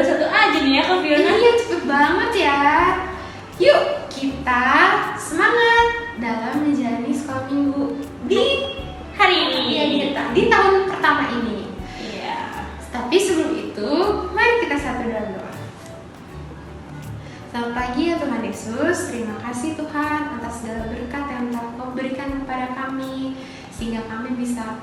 2021 aja nih ya Kak Fiona. Iya, cepet banget ya. Yuk, kita semangat dalam menjalani sekolah minggu di Hari ini. Iya, di tahun pertama ini. Iya. Tapi sebelum itu, mari kita satu dalam doa. Selamat pagi ya Tuhan Yesus. Terima kasih Tuhan atas segala berkat yang telah Kau berikan kepada kami, sehingga kami bisa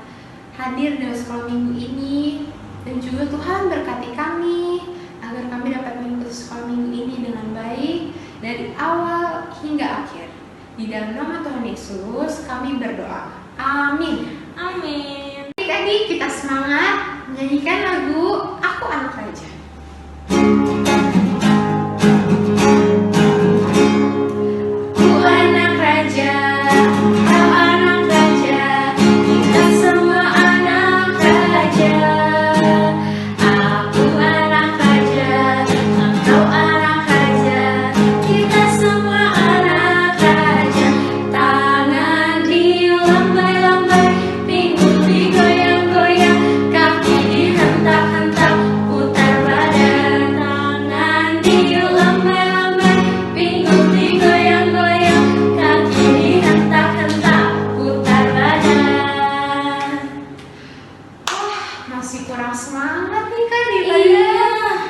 hadir dalam sekolah minggu ini. Dan juga Tuhan berkati kami agar kami dapat mengikuti sekolah minggu ini dengan baik dari awal hingga akhir. Di dalam nama Tuhan Yesus kami berdoa. Amin. Amin. Adik-adik, kita semangat menyanyikan lagu Aku Anak Raja. Aku anak raja, kau anak raja, kita semua anak raja. Aku anak raja, engkau anak raja, kita semua anak raja. Tangan dilambai-lambai, pinggul digoyang-goyang, kaki dihentak-hentak, putar badan. Tangan dilambai-lambai, pinggul digoyang-goyang, kaki dihentak-hentak, putar badan. Masih kurang semangat nih kan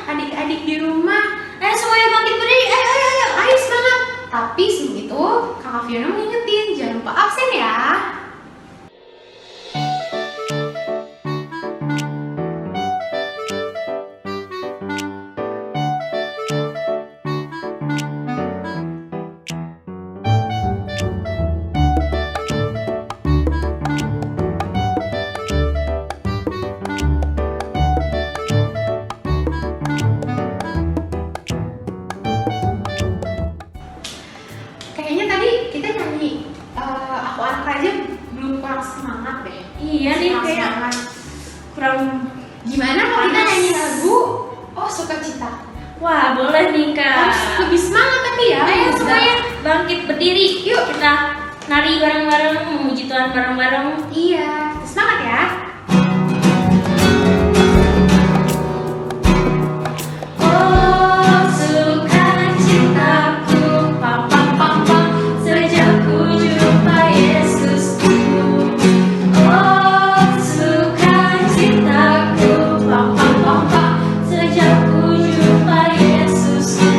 adik-adik di rumah. Semuanya bangkit berdiri. Ayo semangat. Tapi sebelum itu, Kakak Fiona mau ngingetin jangan lupa absen ya. Kayaknya tadi kita nyanyi Aku Anak Raja belum kurang semangat deh. Iya nih, Kurang kayak semangat. kurang. Gimana kalau kita panas. nyanyi lagu Oh Sukacita? Wah, boleh nih Kak. Harus lebih semangat tapi ya. Ayo Udah. semuanya bangkit berdiri. Yuk kita nari bareng-bareng, memuji Tuhan bareng-bareng. Iya, semangat ya. Oh sukacitaku, pam pam pam pam, sejak ku jumpa Yesusku. Oh sukacitaku, pam pam pam pam, sejak ku jumpa Yesusku.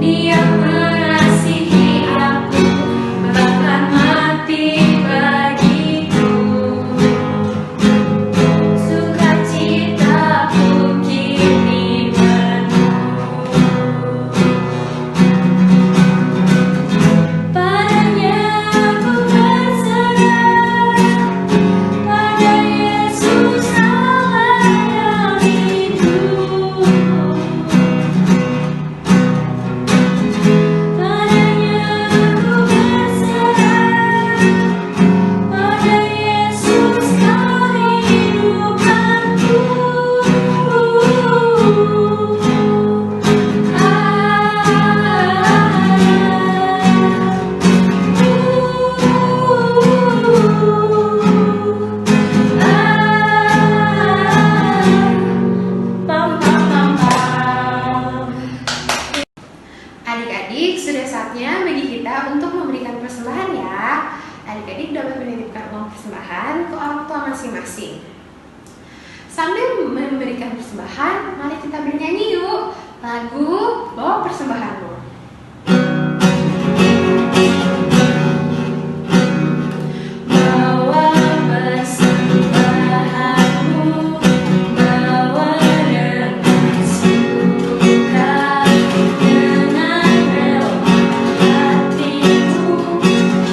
Dia mengasihi aku, bahkan mati bagiku. Sukacitaku kini penuh. Padanya aku berserah, pada Yesus Allah yang hidup. Padanya aku berserah, pada Yesus kehidupanku. Adik-adik, sudah saatnya bagi kita untuk memberikan persembahan ya. Adik-adik dapat menitipkan uang persembahan ke orang tua masing-masing. Sambil memberikan persembahan, mari kita bernyanyi yuk lagu Bawa Persembahanmu. Bawa persembahanmu, bawa dengan suka, dengan rela hatimu,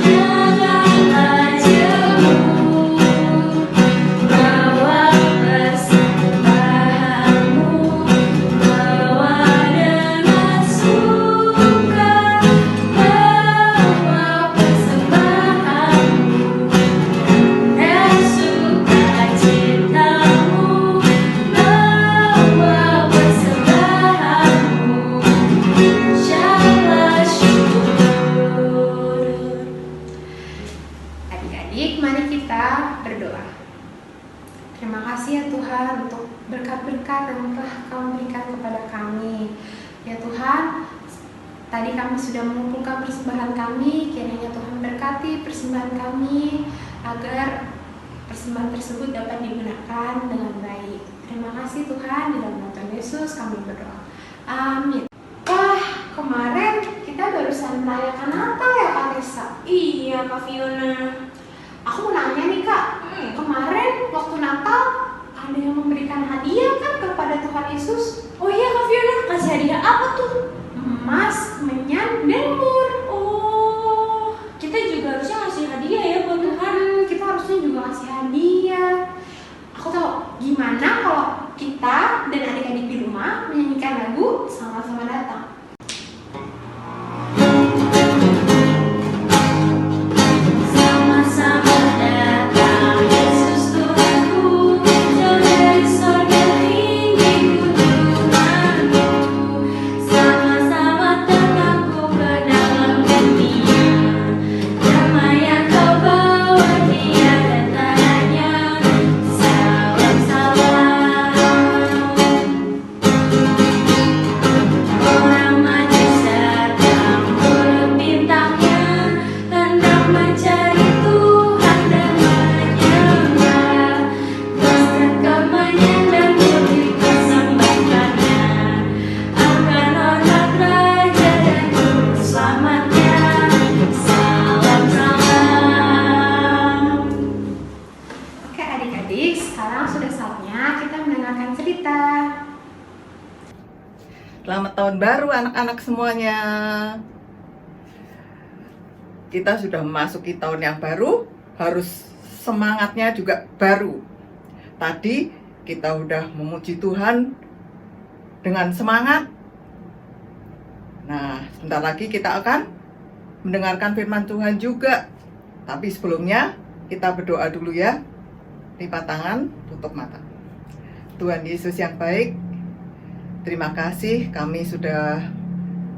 janganlah jauh. Bawa persembahanmu, bawa dengan suka. Tadi kami sudah mengumpulkan persembahan kami, kiranya Tuhan berkati persembahan kami agar persembahan tersebut dapat digunakan dengan baik. Terima kasih Tuhan, di dalam nama Tuhan Yesus kami berdoa. Amin. Wah, kemarin kita barusan merayakan Natal ya Kak Tessa? Iya Kak Fiona. Aku mau nanya nih Kak, kemarin waktu Natal ada yang memberikan hadiah kan kepada Tuhan Yesus? Oh iya Kak Fiona, kasih hadiah apa tuh? Emas, menyan, dan mur. Oh, kita juga harusnya ngasih hadiah ya buat Tuhan. Kita harusnya juga kasih hadiah. Aku tahu gimana kalau kita dan adik-adik di rumah menyanyikan lagu Sama-sama Datang. Sama-sama datang Yesus Tuhanku, jauh dari sorga tinggi kunjunganmu. Sama-sama datang ku ke dalam dunia, damai yang kau bawa tiada tanya. Salam salam. Orang maju datang turut bintangnya, hendak mencari Tuhan dan menyembah. Terus kemenyan dan putih persembahkannya, akan hormat Raja dan Juru Selamatnya. Salam salam. Oke adik-adik, sekarang sudah saatnya kita mendengarkan cerita. Selamat tahun baru anak-anak semuanya. Kita sudah memasuki tahun yang baru, harus semangatnya juga baru. Tadi kita udah memuji Tuhan dengan semangat. Nah, sebentar lagi kita akan mendengarkan firman Tuhan juga. Tapi sebelumnya kita berdoa dulu ya. Lipat tangan, tutup mata. Tuhan Yesus yang baik, terima kasih kami sudah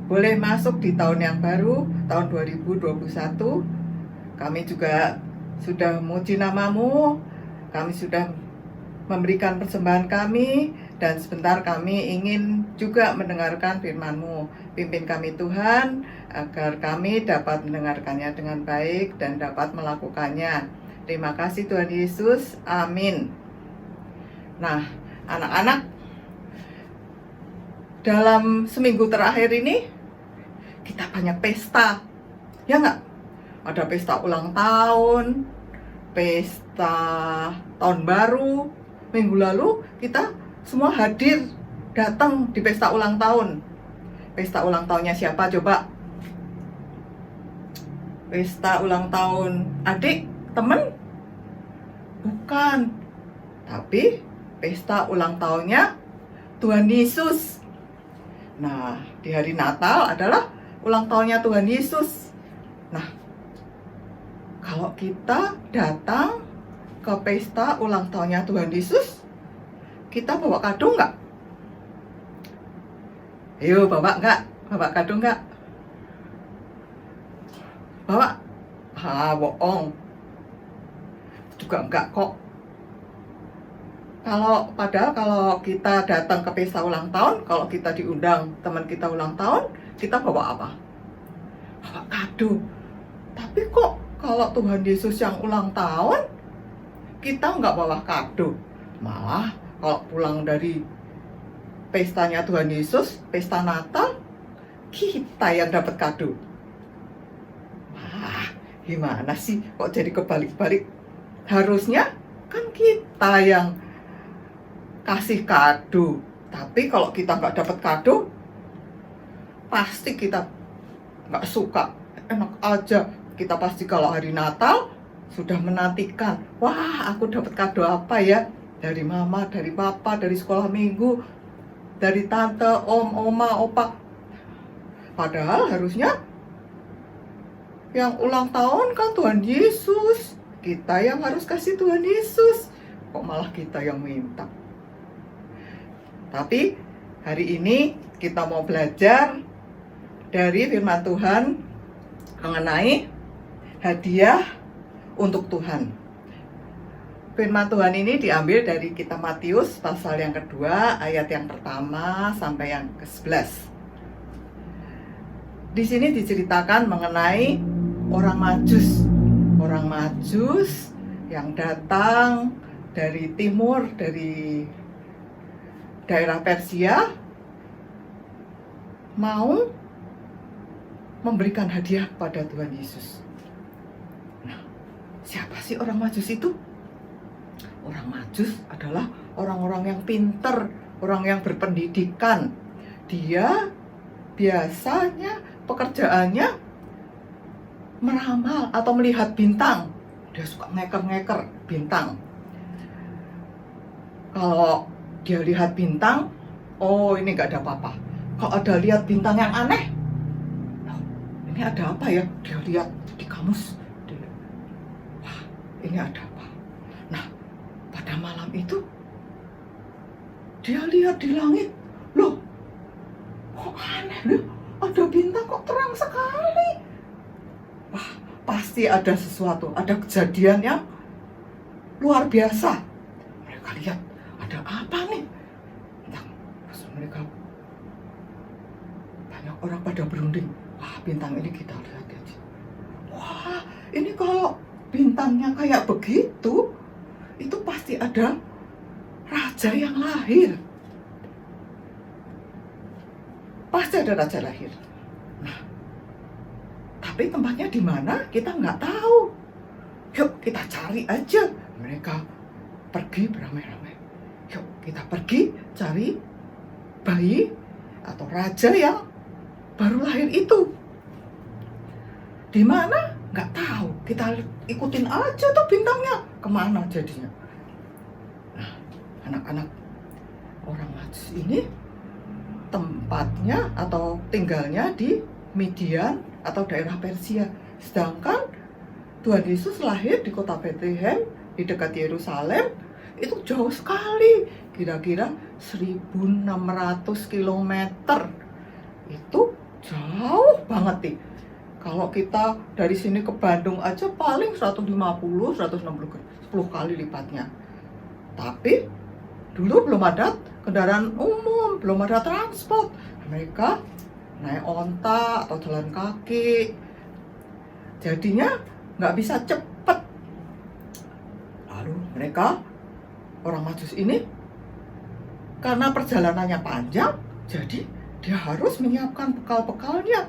boleh masuk di tahun yang baru, tahun 2021. Kami juga sudah memuji nama-Mu, kami sudah memberikan persembahan kami, dan sebentar kami ingin juga mendengarkan firman-Mu. Pimpin kami Tuhan, agar kami dapat mendengarkannya dengan baik dan dapat melakukannya. Terima kasih Tuhan Yesus, amin. Nah, anak-anak, dalam seminggu terakhir ini kita banyak pesta, ya nggak? Ada pesta ulang tahun, pesta tahun baru. Minggu lalu kita semua hadir, datang di pesta ulang tahun. Pesta ulang tahunnya siapa coba? Pesta ulang tahun adik, temen? Bukan, tapi pesta ulang tahunnya Tuhan Yesus. Nah, di hari Natal adalah ulang tahunnya Tuhan Yesus. Nah, kalau kita datang ke pesta ulang tahunnya Tuhan Yesus, kita bawa kado nggak? Ayo, bawa nggak? Bawa kado nggak? Bawa? Bohong. Juga enggak kok. Padahal kalau kita datang ke pesta ulang tahun, kalau kita diundang teman kita ulang tahun, kita bawa apa? Bawa kado. Tapi kok kalau Tuhan Yesus yang ulang tahun, kita nggak bawa kado. Malah kalau pulang dari pestanya Tuhan Yesus, pesta Natal, kita yang dapat kado. Gimana sih kok jadi kebalik-balik? Harusnya kan kita yang kasih kado. Tapi kalau kita nggak dapat kado, pasti kita nggak suka. Enak aja, kita pasti kalau hari Natal sudah menantikan, wah aku dapat kado apa ya? Dari mama, dari papa, dari sekolah minggu, dari tante, om, oma, opa. Padahal harusnya yang ulang tahun kan Tuhan Yesus. Kita yang harus kasih Tuhan Yesus. Kok malah kita yang minta? Tapi hari ini kita mau belajar dari firman Tuhan mengenai hadiah untuk Tuhan. Firman Tuhan ini diambil dari kitab Matius pasal yang kedua, ayat yang pertama sampai yang ke-11. Di sini diceritakan mengenai orang Majus. Orang Majus yang datang dari timur, dari daerah Persia, mau memberikan hadiah kepada Tuhan Yesus. Nah, siapa sih orang Majus itu? Orang Majus adalah orang-orang yang pinter, orang yang berpendidikan. Dia biasanya pekerjaannya meramal atau melihat bintang. Dia suka ngeker-ngeker bintang. Kalau dia lihat bintang, oh ini nggak ada apa-apa. Kalau ada lihat bintang yang aneh, oh, ini ada apa ya? Dia lihat di kamus. Wah, ini ada apa? Nah, pada malam itu dia lihat di langit. Loh, kok aneh loh? Ada bintang kok terang sekali. Wah, pasti ada sesuatu, ada kejadian yang luar biasa. Mereka lihat, ada apa nih? Terus mereka, banyak orang pada berunding. Wah, bintang ini kita lihat aja. Wah, ini kalau bintangnya kayak begitu, itu pasti ada raja yang lahir. Pasti ada raja lahir. Nah, tapi tempatnya di mana kita nggak tahu. Yuk kita cari aja. Mereka pergi beramai-ramai. Yuk kita pergi cari bayi atau raja yang baru lahir itu. Di mana? Nggak tahu. Kita ikutin aja tuh bintangnya. Kemana jadinya? Nah, anak-anak orang Majus ini tempatnya atau tinggalnya di Midian atau daerah Persia. Sedangkan Tuhan Yesus lahir di kota Bethlehem di dekat Yerusalem, itu jauh sekali, kira-kira 1.600 km. Itu jauh banget nih. Kalau kita dari sini ke Bandung aja paling 150, 160, 10 kali lipatnya. Tapi dulu belum ada kendaraan umum, belum ada transport. Mereka naik onta atau jalan kaki. Jadinya nggak bisa cepet. Lalu mereka, orang Majus ini, karena perjalanannya panjang, jadi dia harus menyiapkan bekal-bekalnya.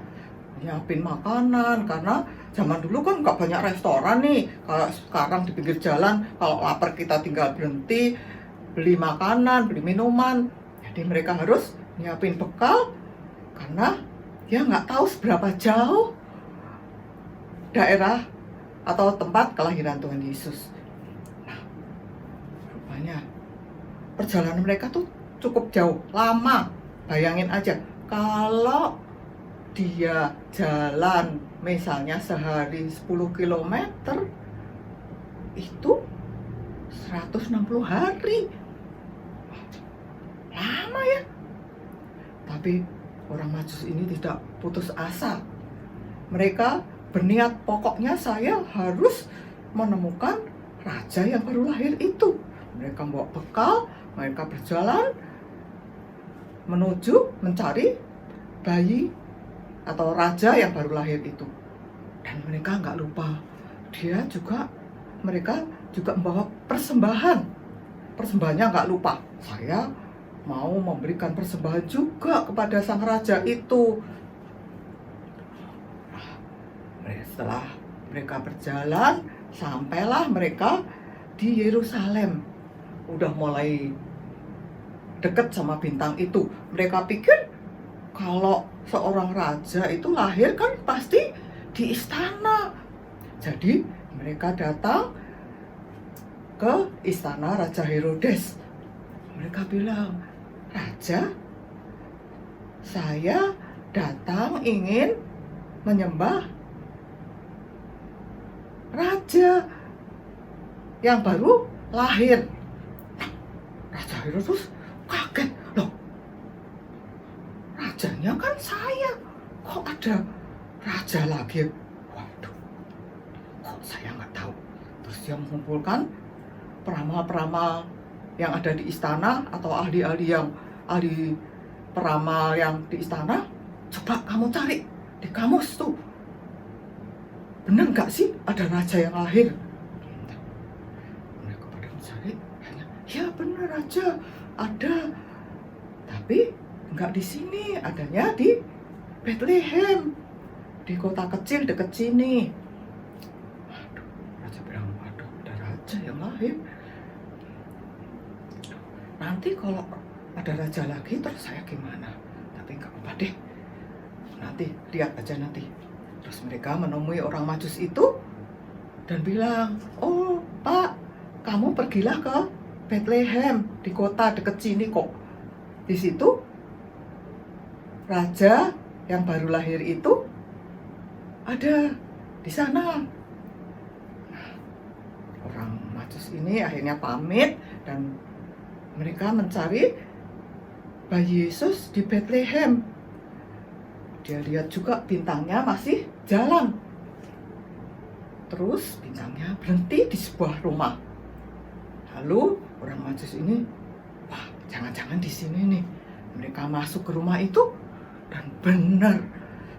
Nyiapin makanan, karena zaman dulu kan nggak banyak restoran nih. Kalau sekarang di pinggir jalan, kalau lapar kita tinggal berhenti, beli makanan, beli minuman. Jadi mereka harus nyiapin bekal karena dia nggak tahu seberapa jauh daerah atau tempat kelahiran Tuhan Yesus. Nah, rupanya perjalanan mereka tuh cukup jauh, lama. Bayangin aja, kalau dia jalan misalnya sehari 10 km, itu 160 hari. Lama ya. Tapi orang Majus ini tidak putus asa. Mereka berniat, pokoknya saya harus menemukan raja yang baru lahir itu. Mereka bawa bekal, mereka berjalan menuju mencari bayi atau raja yang baru lahir itu. Dan mereka nggak lupa, mereka juga membawa persembahan. Persembahannya nggak lupa, saya mau memberikan persembahan juga kepada sang raja itu. Setelah mereka berjalan, sampailah mereka di Yerusalem. Udah mulai deket sama bintang itu. Mereka pikir kalau seorang raja itu lahir kan pasti di istana. Jadi mereka datang ke istana Raja Herodes. Mereka bilang, "Raja, saya datang ingin menyembah raja yang baru lahir." Raja Herodes kaget, loh, rajanya kan saya, kok ada raja lagi? Waduh, kok saya nggak tahu. Terus dia mengumpulkan peramal-peramal yang ada di istana atau ahli peramal yang di istana. Coba kamu cari di kamus tuh, benar nggak sih ada raja yang lahir? Mereka pada mencari, ya benar raja ada, tapi nggak di sini, adanya di Bethlehem, di kota kecil dekat sini. Waduh, raja bilang, waduh, ada raja yang lahir. Nanti kalau ada raja lagi terus saya gimana? Tapi nggak apa-apa deh, nanti lihat aja nanti. Terus mereka menemui orang Majus itu dan bilang, oh Pak, kamu pergilah ke Bethlehem, di kota dekat sini kok. Di situ raja yang baru lahir itu ada di sana. Nah, orang Majus ini akhirnya pamit dan mereka mencari bayi Yesus di Bethlehem. Dia lihat juga bintangnya masih jalan. Terus bintangnya berhenti di sebuah rumah. Lalu orang Majus ini, wah jangan-jangan di sini nih. Mereka masuk ke rumah itu dan benar,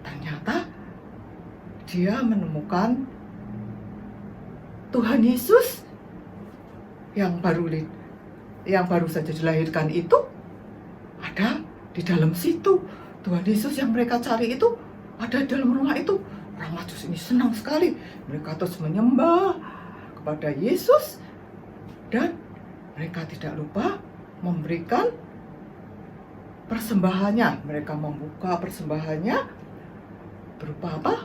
ternyata dia menemukan Tuhan Yesus yang baru saja dilahirkan itu ada di dalam situ. Tuhan Yesus yang mereka cari itu ada di dalam rumah itu. Orang Majus ini senang sekali. Mereka terus menyembah kepada Yesus dan mereka tidak lupa memberikan persembahannya. Mereka membuka persembahannya berupa apa?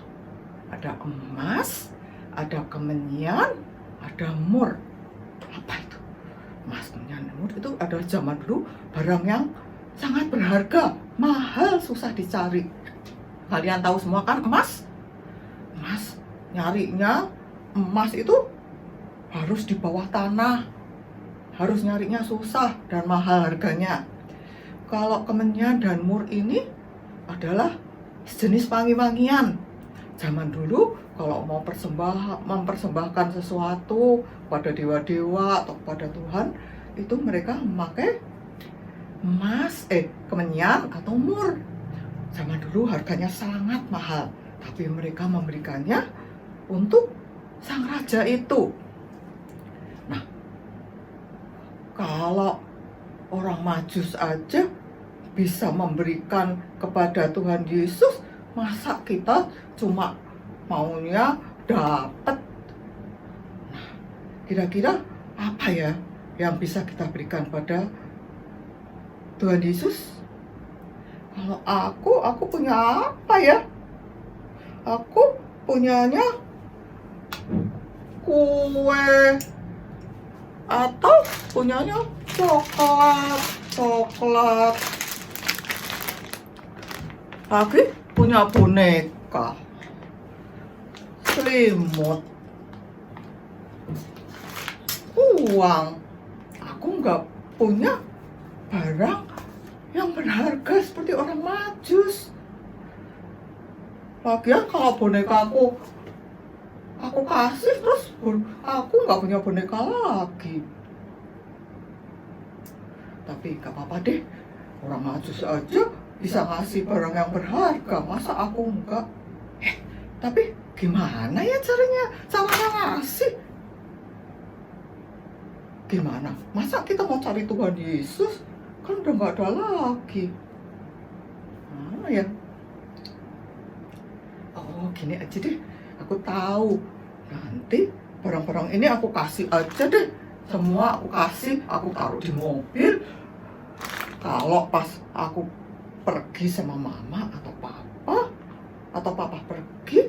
Ada emas, ada kemenyan, ada mur. Apa itu? Emas, kemenyan, mur itu adalah zaman dulu barang yang sangat berharga, mahal, susah dicari. Kalian tahu semua kan emas? Emas, nyarinya emas itu harus di bawah tanah. Harus nyarinya susah dan mahal harganya. Kalau kemenyan dan mur ini adalah sejenis wangi-wangian. Zaman dulu kalau mau mempersembahkan sesuatu pada dewa-dewa atau pada Tuhan, itu mereka memakai emas, kemenyan atau mur. Zaman dulu harganya sangat mahal, tapi mereka memberikannya untuk sang raja itu. Nah, kalau orang Majus aja bisa memberikan kepada Tuhan Yesus, masa kita cuma maunya dapat? Nah, kira-kira apa ya yang bisa kita berikan pada Tuhan Yesus? Kalau aku punya apa ya? Aku punyanya kue atau punyanya coklat. Lagi punya boneka, selimut, uang. Aku nggak punya barang yang berharga seperti orang Majus. Lagian kalau boneka aku kasih terus aku nggak punya boneka lagi. Tapi nggak apa-apa deh, orang Majus aja bisa ngasih barang yang berharga, masa aku enggak? Tapi gimana ya caranya ngasih? Gimana? Masa kita mau cari Tuhan Yesus? Kan udah nggak ada lagi. Mana ya? Oh, gini aja deh. Aku tahu. Nanti barang-barang ini aku kasih aja deh. Semua aku kasih, aku taruh di mobil. Kalau pas aku pergi sama mama atau papa pergi,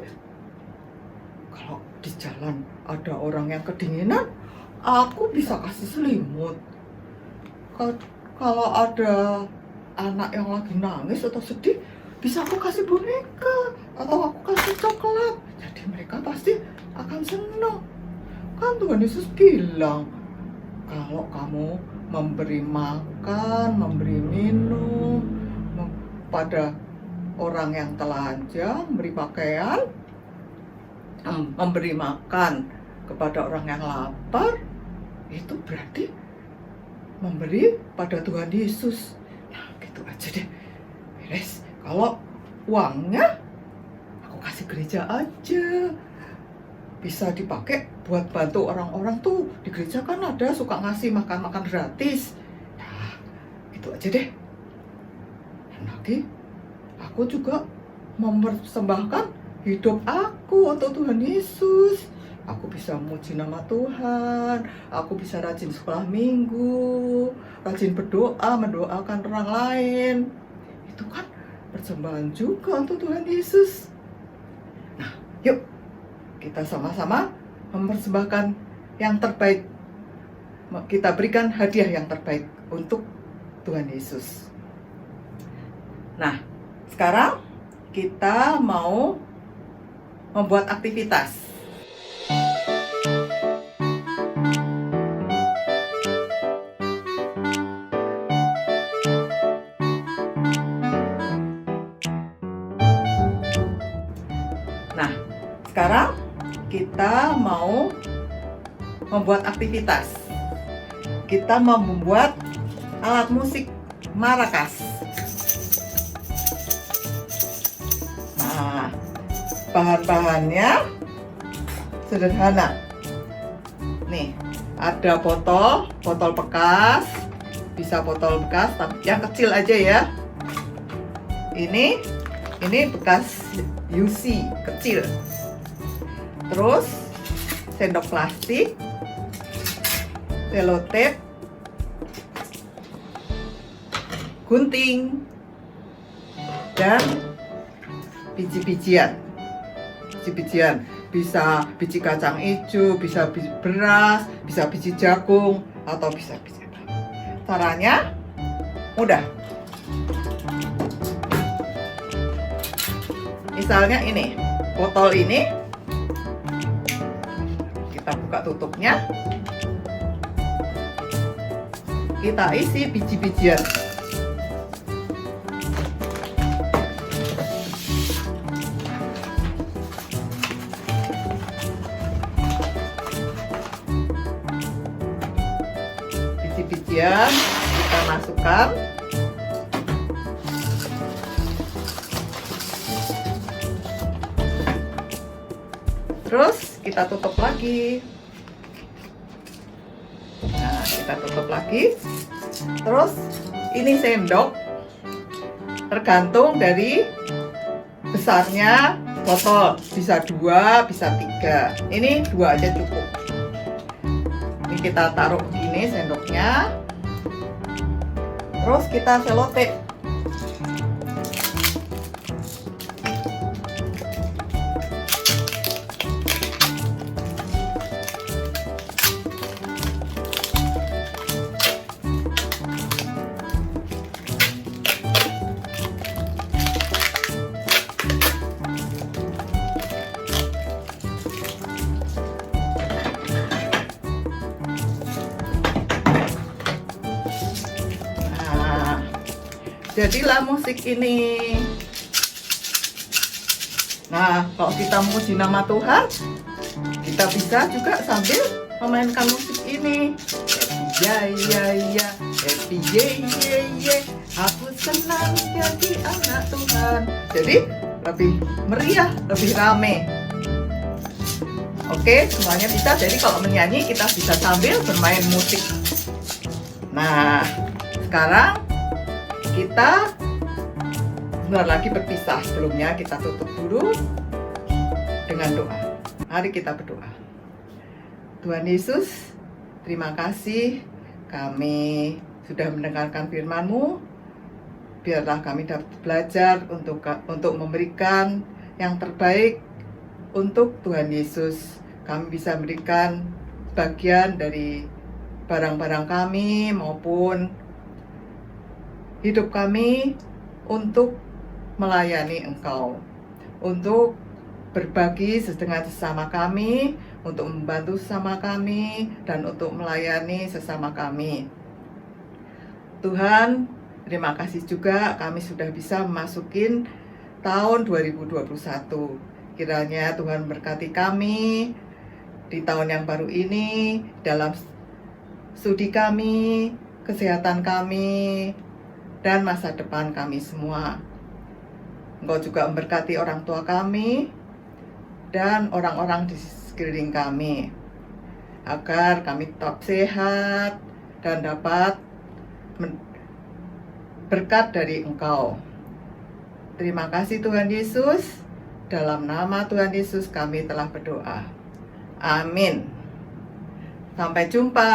kalau di jalan ada orang yang kedinginan, aku bisa kasih selimut. Kalau ada anak yang lagi nangis atau sedih, bisa aku kasih boneka atau aku kasih coklat. Jadi mereka pasti akan senang. Kan Tuhan Yesus bilang, kalau kamu memberi makan, memberi minum pada orang yang telanjang, memberi pakaian, memberi makan kepada orang yang lapar, itu berarti memberi pada Tuhan Yesus. Nah, gitu aja deh. Beres. Kalau uangnya gereja aja. Bisa dipakai buat bantu orang-orang tuh. Di gereja kan ada suka ngasih makan-makan gratis. Nah, itu aja deh. Dan lagi, aku juga mempersembahkan hidup aku untuk Tuhan Yesus. Aku bisa memuji nama Tuhan, aku bisa rajin sekolah minggu, rajin berdoa, mendoakan orang lain. Itu kan persembahan juga untuk Tuhan Yesus. Nah, yuk kita sama-sama mempersembahkan yang terbaik. Kita berikan hadiah yang terbaik untuk Tuhan Yesus. Nah, sekarang kita mau membuat aktivitas. Nah, sekarang kita mau membuat aktivitas. Kita mau membuat alat musik maracas. Nah, bahan-bahannya sederhana. Nih, ada botol bekas, bisa botol bekas tapi yang kecil aja ya. Ini bekas UC kecil. Terus sendok plastik, selotip, gunting, dan biji-bijian. Biji-bijian bisa biji kacang hijau, bisa biji beras, bisa biji jagung, atau bisa biji apa. Caranya mudah. Misalnya ini, botol ini, kita buka tutupnya, kita isi biji-bijian. Biji-bijian kita masukkan. Terus kita tutup lagi. Nah, kita tutup lagi. Terus ini sendok, tergantung dari besarnya botol. Bisa 2, bisa 3. Ini 2 aja cukup. Ini kita taruh begini sendoknya. Terus kita selotip. Jadilah musik ini. Nah, kalau kita memuji nama Tuhan, kita bisa juga sambil memainkan musik ini. Happy ya ya ya, happy ye ye ye, aku senang jadi anak Tuhan. Jadi lebih meriah, lebih rame. Oke, semuanya bisa. Jadi kalau menyanyi kita bisa sambil bermain musik. Nah, sekarang kita sebentar lagi berpisah. Sebelumnya kita tutup dulu dengan doa. Mari kita berdoa. Tuhan Yesus, terima kasih kami sudah mendengarkan firman-Mu. Biarlah kami dapat belajar untuk memberikan yang terbaik untuk Tuhan Yesus. Kami bisa memberikan bagian dari barang-barang kami maupun hidup kami untuk melayani Engkau, untuk berbagi dengan sesama kami, untuk membantu sesama kami, dan untuk melayani sesama kami. Tuhan, terima kasih juga kami sudah bisa memasukin tahun 2021. Kiranya Tuhan berkati kami di tahun yang baru ini, dalam studi kami, kesehatan kami, dan masa depan kami semua. Engkau juga memberkati orang tua kami, dan orang-orang di sekeliling kami, agar kami tetap sehat dan dapat berkat dari Engkau. Terima kasih Tuhan Yesus. Dalam nama Tuhan Yesus kami telah berdoa. Amin. Sampai jumpa.